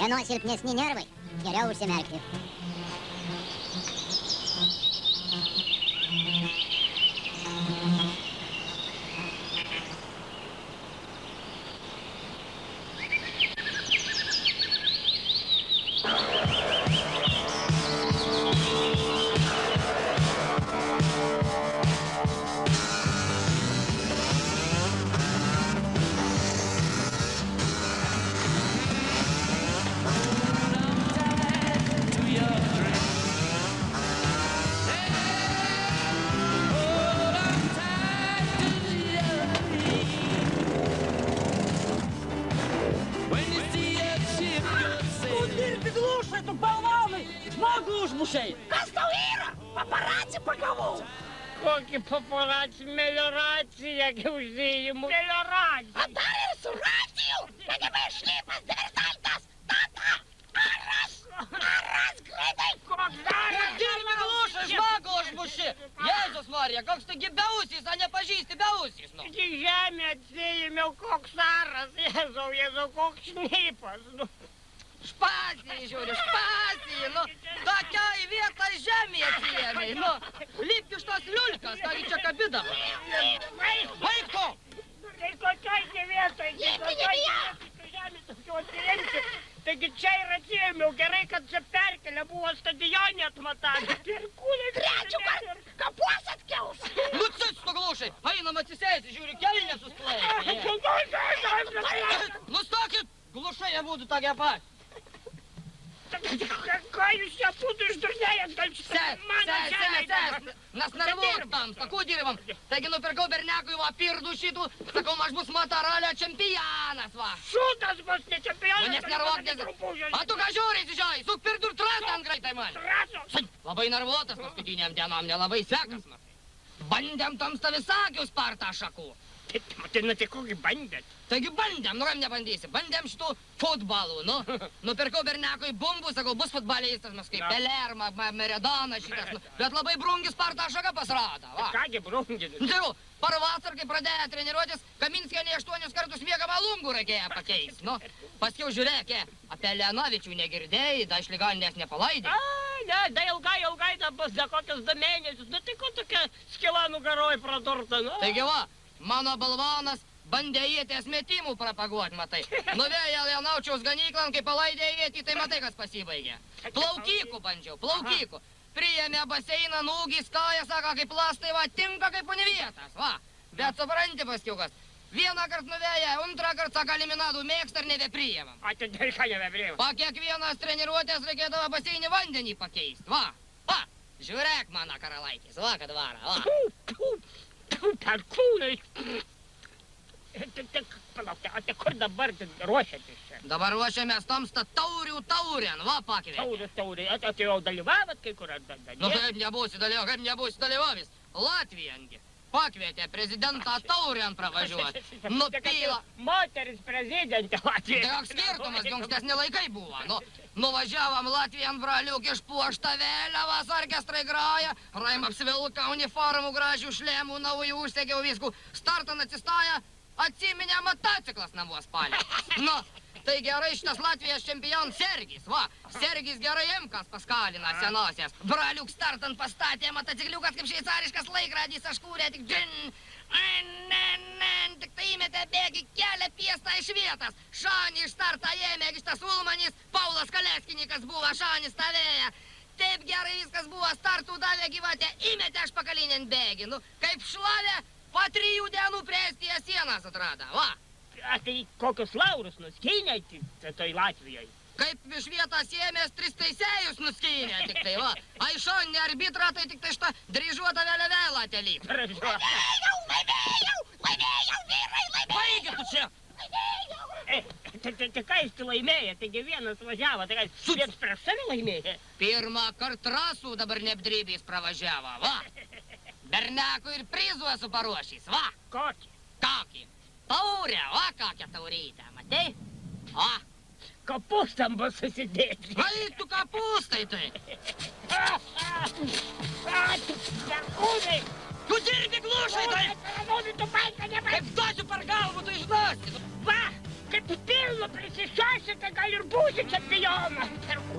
Kieno silpnesni nervai, geriau užsimerkti. Kas tau yra? Paparaci pagavau. Kokį paparaci melioraciją, kai uždėjimų melioraciją. A dar ir su racijų? KGB šlipas, diversantas. Tata, aras greitai. Koks dar? Dirbi glušą, žmogų užmuši. Jėzus Marija, koks tu gi beausis, a nepažįsti beausis, nu. Tik žemę atsijėmiau, koks aras, Jėzau, koks šnipas, nu. Špatį, žiūri, špatį, nu. Tokiai vietai žemė atsijėmei, nu. Lipk iš tos liulkas, kągi čia kabidama. Baik to! Tai kokiai čia vietoj, žemė tokio atsijėmti. Taigi čia ir atsijėmiau, gerai, kad čia perkelė buvo stadionė atmatavę. Trečių kart, kapuos atkels. Nu, cits tu glušai, einam atsisėsti, žiūri, kelnė susklaidė. Nustokit, glušai jie būtų tokie pat. Ką jūs čia būtų išdurnėjęs, gal čia mano žemė? Mes nervuot tam, sakau dirbam. Taigi nupirkau bernekui va pirdų šitų, sakau, aš bus Motorolio čempionas, va. Šūtas bus ne čempionas. Nu, nes nervuot, nes... A tu ką žiūri, žiūrėjai, suk pirdų ir trasą ant greitai man. Traso? Labai nervuotas paskutiniam dienom, nelabai sekas, man. Bandėm tamsta visakius partą šakų. Tai kokį bandėt? Taigi bandėm, nu kam nebandysi, bandėm šitų futbolų, nu. Nupirkau bernekui bumbų, sakau, bus futbolistas, mes kaip Peler, Maradona šitas, nu. Bet labai brungis partą šaką pasirodo, va. Kągi brungis? Tai, parvasar, kai pradėjo treniruotis, Kaminskienė 8 kartus miegamą lungų reikėjo pakeisti, nu. Paskiau žiūrėk, apie Leonovičių negirdėjai, da iš ligoninės nepalaidė. Ne, da ilgai, da bus da kokius 2 mėnesius, nu tai ko tokia skila nugaroj pradurta, nu. Taigi va, mano balvonas bandė ieties metimų propaguot, matai. Nuvėjo Leonaučiaus ganyklan, kai palaidė ietį, tai matai, kas pasibaigė. Plaukykų bandžiau, plaukykų. Priėmė baseiną, nūgis, kaja, sako, kaip lastai, va, tinka kaip univietas, va. Bet supranti paskiukas, vieną kart nuvėję, antrą kart, sako, eliminadų mėgsta ir nebepriėmam. A, tai dėl ką nebepriėmam? Pa kiekvienas treniruotės reikėdavo baseinį vandenį pakeist, va. Va, žiūrėk, mano karalaitis, va, kad vara, va. Per kūnai. Palauk, tai kur dabar ruošiatės čia? Dabar ruošiamės tamsta taurių taurien, va, pakvietė. Taurė, tai jau dalyvavot kai kur? Nu, kaip nebūsi dalyvavęs, Latvijangi. Pakvietė prezidentą taurien pravažiuoti. Nupyla. Moteris prezidentė Latvijos. Tai koks skirtumas, ankstesni laikai buvo. Nu, nuvažiavam Latvijan braliuk išpuoštą vėliavas, orkestrai groja, Raim apsivilka uniformų, gražių šlemų, naujų užsegiau viskų. Startan atsistoja, atsiminė motociklas namuos palė. Nu, tai gerai šitas Latvijos čempion Sergis, va. Sergis gerai imkas paskalina senosias. Braliuk startant pastatė motocikliukas kaip šveicariškas laikradys, aškūrė tik džin. Tik tai įmetė bėgi kelią piestą iš vietas. Šanį iš startą ėmė šitas Ulmanis, Paulas Kaleskinikas buvo, Šanį stovėję. Taip gerai viskas buvo, startų davė gyvatę, įmetė aš pakalinį bėgį. Nu, kaip šlavė, po 3 dienų prie Estijos sienas atrado, va. A, tai kokius laurus nuskynėte toj Latvijoje? Kaip iš vietos ėmės 3 teisėjus nuskynė tik tai, va. A iš šoninį arbitrą, tai tik tai šitą dryžuotą vėliavėlą atelyp. Laimėjau, vyrai, laimėjau. Baigi tu čia! Tai ką jūs laimėję? Taigi vienas važiavo, tai ką viens prieš save laimėję? Pirmą kartą rasų dabar neapdrybės pravažiavo, va. Bernekų ir prizų esu paruošęs, va. Kokį? Kokį? Taurę, va, kokią taurytę, matei? Va. Kapustam bus susidėti. Vai, tu kapustai tai. Kūnai! Tu dirbi glušai tai. Tu baika, nebaika. Kaip duosiu per galvą, tu išduosi. Va, kaip pilno prisišiošite, gal ir būsi čempionas. Jonas per